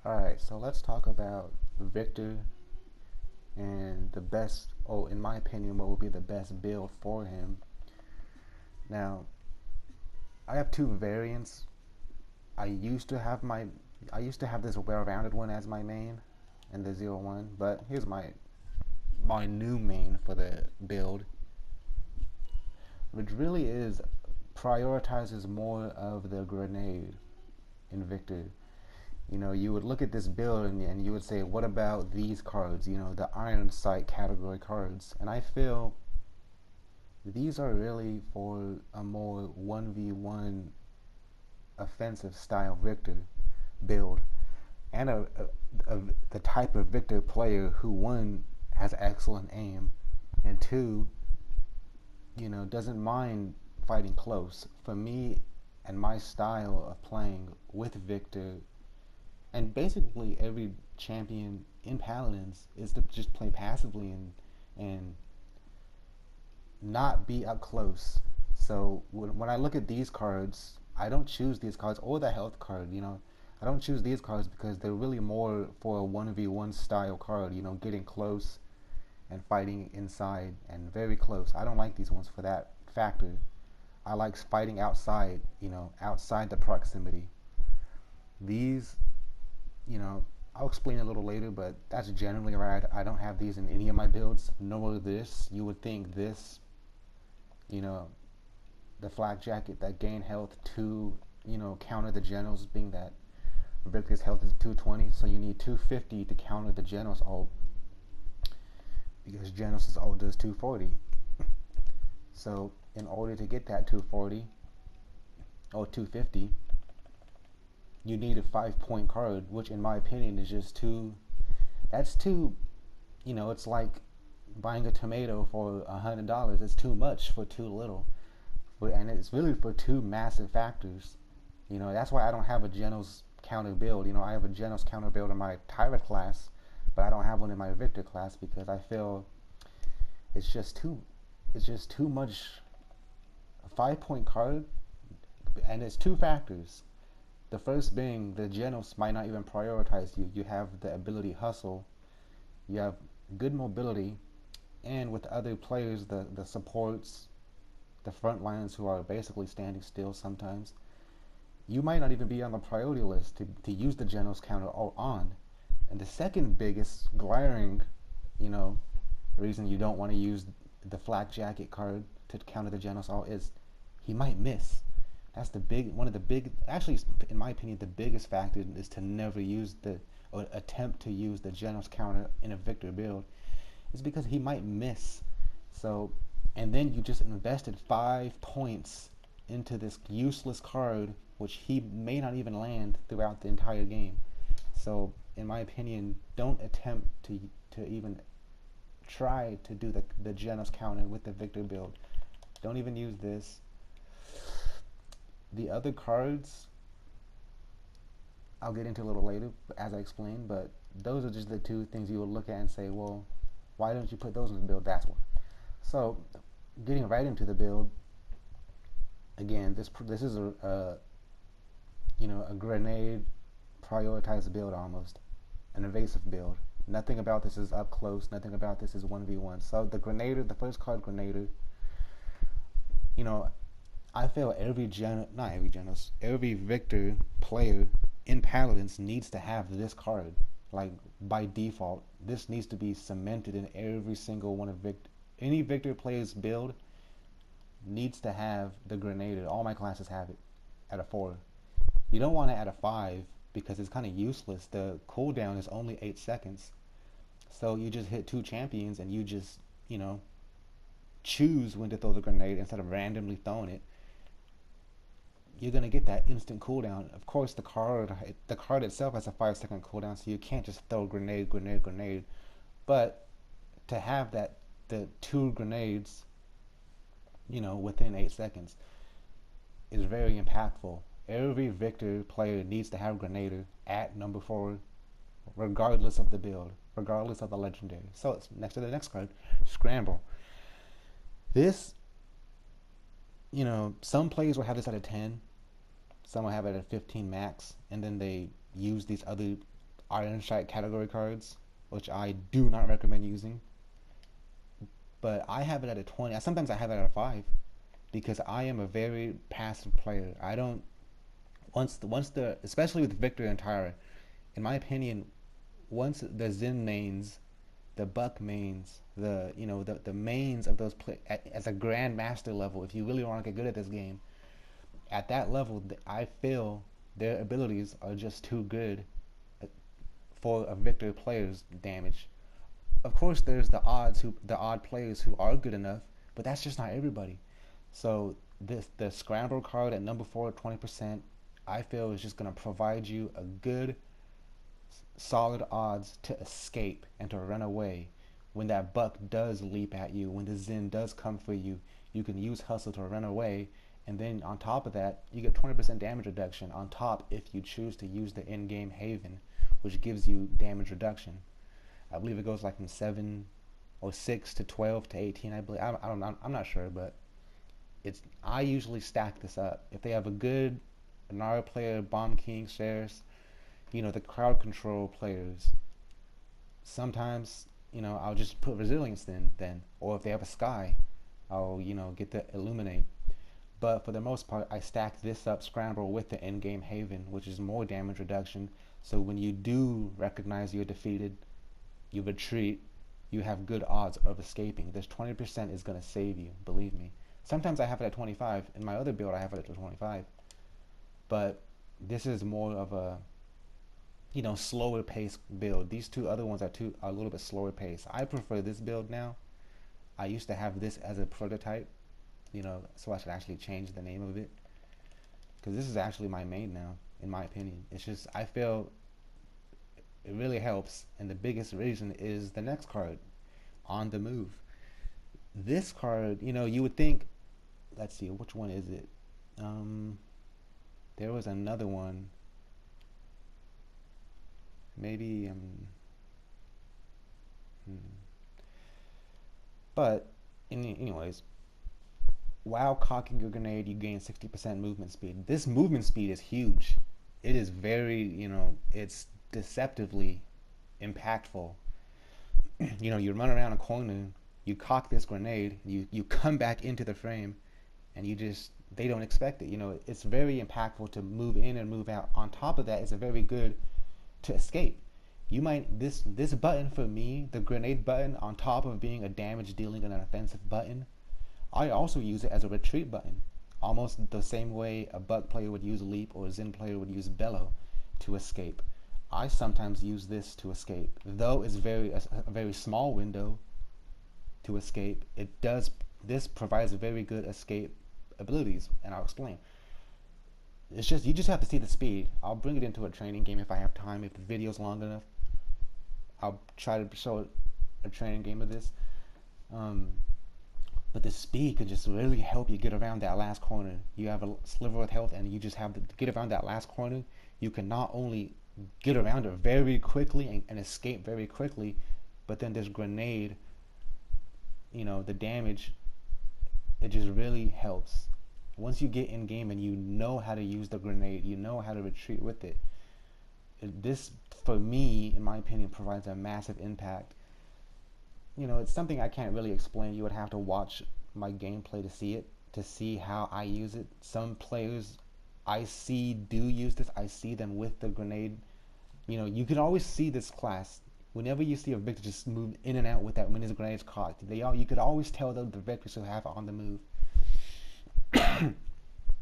Alright, so let's talk about Victor and the best, in my opinion, what would be the best build for him. Now, I have two variants. I used to have my, I used to have this well-rounded one as my main, and the 0-1, but here's my new main for the build, which really is prioritizes more of the grenade in Victor. You would look at this build and you would say, what about these cards? The Iron Sight category cards. And I feel these are really for a more 1v1 offensive style Victor build. And the type of Victor player who, one, has excellent aim, and two, doesn't mind fighting close. For me and my style of playing with Victor, and basically every champion in Paladins, is to just play passively and not be up close. So when I look at these cards, I don't choose these cards or the health card. I don't choose these cards because they're really more for a 1v1 style card. Getting close and fighting inside and very close. I don't like these ones for that factor. I like fighting outside. Outside the proximity. These, you know, I'll explain a little later, but that's generally right. I don't have these in any of my builds, nor this. You would think this, you know, the flak jacket that gain health to, counter the generals, being that Victor's health is 220, so you need 250 to counter the generals ult, because generals' ult does 240. So in order to get that 240 or 250, you need a 5-point card, which in my opinion is just too. That's too. It's like buying a tomato for $100. It's too much for too little, and it's really for two massive factors. That's why I don't have a Genos counter build. I have a Genos counter build in my Tyrant class, but I don't have one in my Victor class because I feel it's just too. It's just too much. A 5-point card, and it's two factors. The first being the Genos might not even prioritize you. You have the ability hustle. You have good mobility, and with other players, the supports, the front lines who are basically standing still sometimes, you might not even be on the priority list to use the Genos counter on. And the second biggest glaring, you know, reason you don't want to use the flak jacket card to counter the Genos all is he might miss. That's one of the big, actually, in my opinion, the biggest factor is to never use or attempt to use the Genos counter in a Victor build, is because he might miss. So, and then you just invested 5 points into this useless card, which he may not even land throughout the entire game. So, in my opinion, don't attempt to even try to do the Genos counter with the Victor build. Don't even use this. The other cards I'll get into a little later as I explain, but those are just the two things you would look at and say, well, why don't you put those in the build? That's one. So, getting right into the build, again, this is a grenade prioritized build, almost an evasive build. Nothing about this is up close. Nothing about this is 1v1. So the Grenader, the first card Grenader, you know, I feel every Victor player in Paladins needs to have this card. Like, by default, this needs to be cemented in every single one of any Victor player's build needs to have the Grenader. All my classes have it at a 4. You don't want it at a 5 because it's kind of useless. The cooldown is only 8 seconds. So you just hit 2 champions and you just, choose when to throw the grenade instead of randomly throwing it. You're gonna get that instant cooldown. Of course, the card itself has a 5-second cooldown, so you can't just throw grenade. But to have the 2 grenades, within 8 seconds, is very impactful. Every Victor player needs to have Grenader at number 4, regardless of the build, regardless of the legendary. So it's next to the next card, Scramble. This, some players will have this at a 10, some will have it at a 15 max, and then they use these other Iron Strike category cards, which I do not recommend using. But I have it at a 20. Sometimes I have it at a 5 because I am a very passive player. I don't once the especially with Viktor and Tyra, in my opinion, once the Zen mains, the Buck mains, the mains of those play as a grandmaster level, if you really want to get good at this game, at that level, I feel their abilities are just too good for a Viktor player's damage. Of course, there's the odd players who are good enough, but that's just not everybody. So the scramble card at number 4 at 20%, I feel is just gonna provide you a good solid odds to escape and to run away. When that Buck does leap at you, when the Zen does come for you, you can use Hustle to run away, and then on top of that, you get 20% damage reduction on top if you choose to use the in-game Haven, which gives you damage reduction. I believe it goes like from 7 or 6 to 12 to 18. I believe. I don't know. I'm not sure, but I usually stack this up. If they have a good Nara player, Bomb King shares, the crowd control players, sometimes, I'll just put resilience then. Or if they have a sky, I'll, get the illuminate. But for the most part, I stack this up scramble with the in-game Haven, which is more damage reduction. So when you do recognize you're defeated, you retreat, you have good odds of escaping. This 20% is going to save you, believe me. Sometimes I have it at 25. In my other build, I have it at 25. But this is more of a, slower pace build. These two other ones are a little bit slower pace. I prefer this build now. I used to have this as a prototype, so I should actually change the name of it. Because this is actually my main now, in my opinion. It's just, I feel it really helps, and the biggest reason is the next card, On the Move. This card, you would think, let's see, which one is it? There was another one. Maybe, but anyways, while cocking your grenade, you gain 60% movement speed. This movement speed is huge. It is very, it's deceptively impactful. You run around a corner, you cock this grenade, you come back into the frame, and they don't expect it. It's very impactful to move in and move out. On top of that, it's a very good to escape. This button for me, the grenade button, on top of being a damage dealing and an offensive button, I also use it as a retreat button, almost the same way a Buck player would use Leap or a Zen player would use Bellow to escape. I sometimes use this to escape, though it's a very small window to escape. This provides very good escape abilities, and I'll explain. It's just you just have to see the speed. I'll bring it into a training game if I have time. If the video's long enough, I'll try to show a training game of this. But the speed could just really help you get around that last corner. You have a sliver of health, and you just have to get around that last corner. You can not only get around it very quickly and escape very quickly, but then this grenade, the damage, it just really helps. Once you get in game and you know how to use the grenade, you know how to retreat with it, this, for me, in my opinion, provides a massive impact. It's something I can't really explain. You would have to watch my gameplay to see it, to see how I use it. Some players I see do use this. I see them with the grenade. You can always see this class. Whenever you see a Viktor just move in and out with that when his grenade's cocked, you could always tell that the Viktors who have On the Move.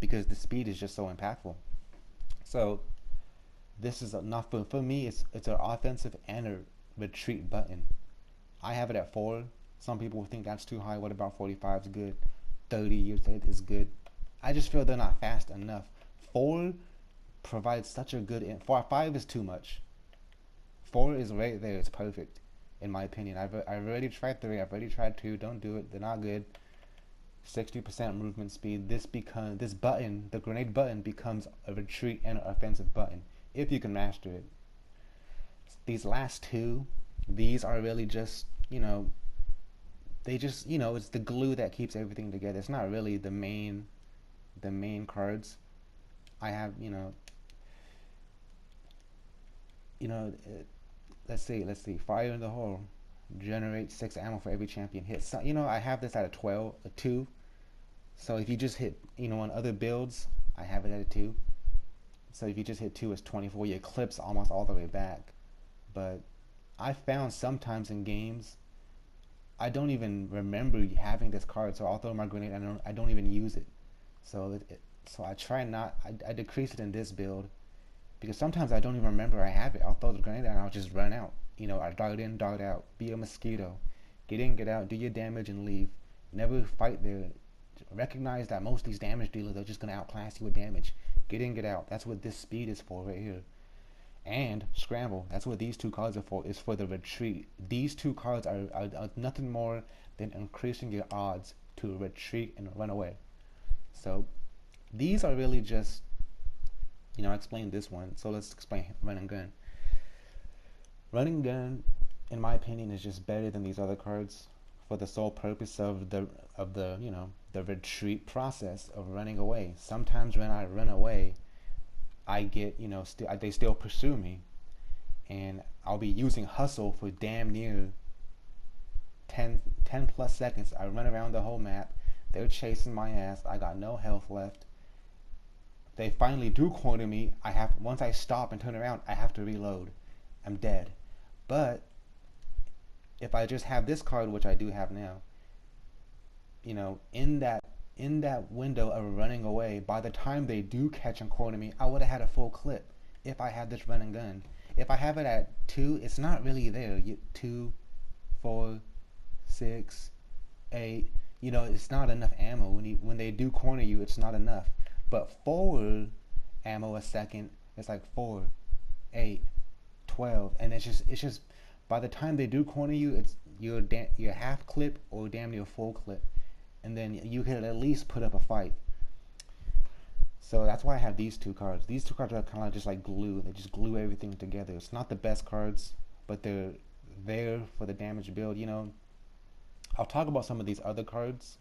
Because the speed is just so impactful. So this is not for me. It's an offensive and a retreat button. I have it at 4. Some people think that's too high. What about 45 is good? 30 is good. I just feel they're not fast enough. 4 provides such a good. 5 is too much. 4 is right there. It's perfect, in my opinion. I've already tried 3. I've already tried 2. Don't do it. They're not good. 60% movement speed. This button, the grenade button, becomes a retreat and an offensive button if you can master it. These last 2, these are really just, they just, it's the glue that keeps everything together. It's not really the main cards. I have, you know, let's see, fire in the hole, generate 6 ammo for every champion hit. So, I have this at a 12, a 2. So if you just hit, on other builds, I have it at a 2. So if you just hit 2, it's 24. Your clips almost all the way back. But I found sometimes in games, I don't even remember having this card. So I'll throw my grenade and I don't even use it. So I try not, I decrease it in this build because sometimes I don't even remember I have it. I'll throw the grenade and I'll just run out. I dart in, dart out, be a mosquito. Get in, get out, do your damage and leave. Never fight there. Recognize that most of these damage dealers are just going to outclass you with damage. Get in, get out. That's what this speed is for right here. And scramble. That's what these two cards are for. Is for the retreat. These two cards are nothing more than increasing your odds to retreat and run away. So these are really just, I explained this one. So let's explain run and gun. Run and gun, in my opinion, is just better than these other cards for the sole purpose of the the retreat process of running away. Sometimes when I run away, I get, they still pursue me, and I'll be using hustle for damn near 10 plus seconds. I run around the whole map. They're chasing my ass. I got no health left. They finally do corner me. Once I stop and turn around, I have to reload. I'm dead. But if I just have this card, which I do have now, in that window of running away, by the time they do catch and corner me, I would have had a full clip if I had this run and gun. If I have it at 2, it's not really there. 2, 4, 6, 8. It's not enough ammo. When they do corner you, it's not enough. But 4 ammo a second, it's like 4, 8, 12, and it's just by the time they do corner you, it's your half clip or damn near full clip, and then you can at least put up a fight. So that's why I have these two cards. These two cards are kind of just like glue. They just glue everything together. It's not the best cards, but they're there for the damage build. I'll talk about some of these other cards.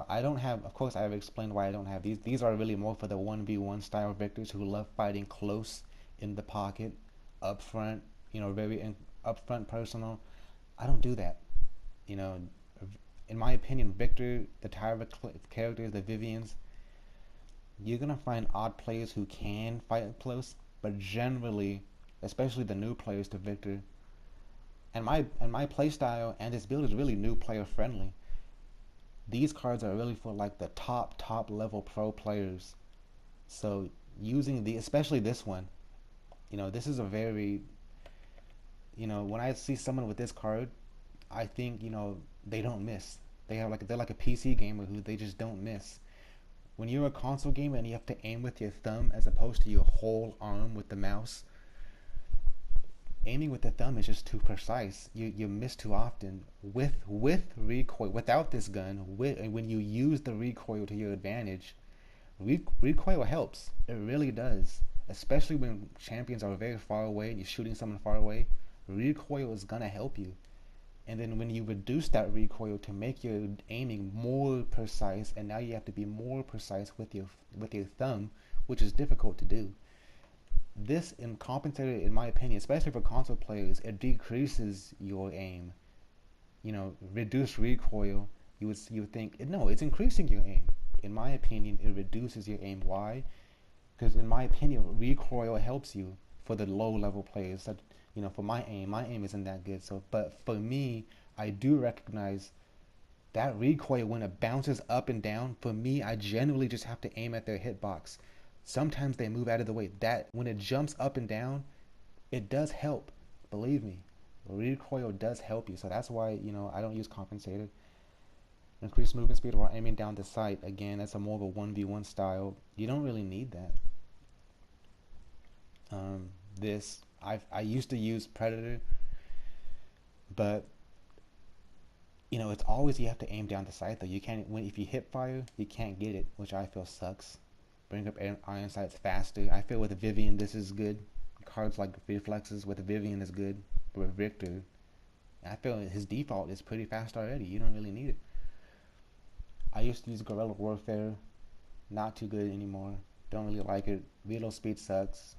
I don't have, of course, I've explained why I don't have these. These are really more for the 1v1 style victors who love fighting close in the pocket, up front, very up front personal. I don't do that. In my opinion, Victor, the Tyra characters, the Vivians, you're going to find odd players who can fight up close, but generally, especially the new players to Victor, and my playstyle and this build is really new player friendly. These cards are really for like the top level pro players. So using especially this one, this is a very, when I see someone with this card, I think, they don't miss. They're like a PC gamer who they just don't miss. When you're a console gamer and you have to aim with your thumb as opposed to your whole arm with the mouse, aiming with the thumb is just too precise. You miss too often. With recoil, without this gun, when you use the recoil to your advantage, recoil helps. It really does. Especially when champions are very far away and you're shooting someone far away, recoil is gonna help you. And then when you reduce that recoil to make your aiming more precise, and now you have to be more precise with your thumb, which is difficult to do. This compensated, in my opinion, especially for console players, it decreases your aim. Reduced recoil, you would think, no, it's increasing your aim. In my opinion, it reduces your aim. Why? Because in my opinion, recoil helps you for the low level players. So, for my aim isn't that good. So, but for me, I do recognize that recoil when it bounces up and down. For me, I generally just have to aim at their hitbox. Sometimes they move out of the way. That when it jumps up and down, it does help. Believe me, recoil does help you. So that's why I don't use compensated. Increased movement speed while aiming down the sight. Again, that's a more of a 1v1 style. You don't really need that. I used to use Predator, but it's always you have to aim down the sight though. You can't if you hip fire, you can't get it, which I feel sucks. Bring up iron sights faster. I feel with the Vivian this is good. Cards like reflexes with the Vivian is good. But with Victor, I feel his default is pretty fast already. You don't really need it. I used to use Guerrilla Warfare. Not too good anymore. Don't really like it. Reload speed sucks.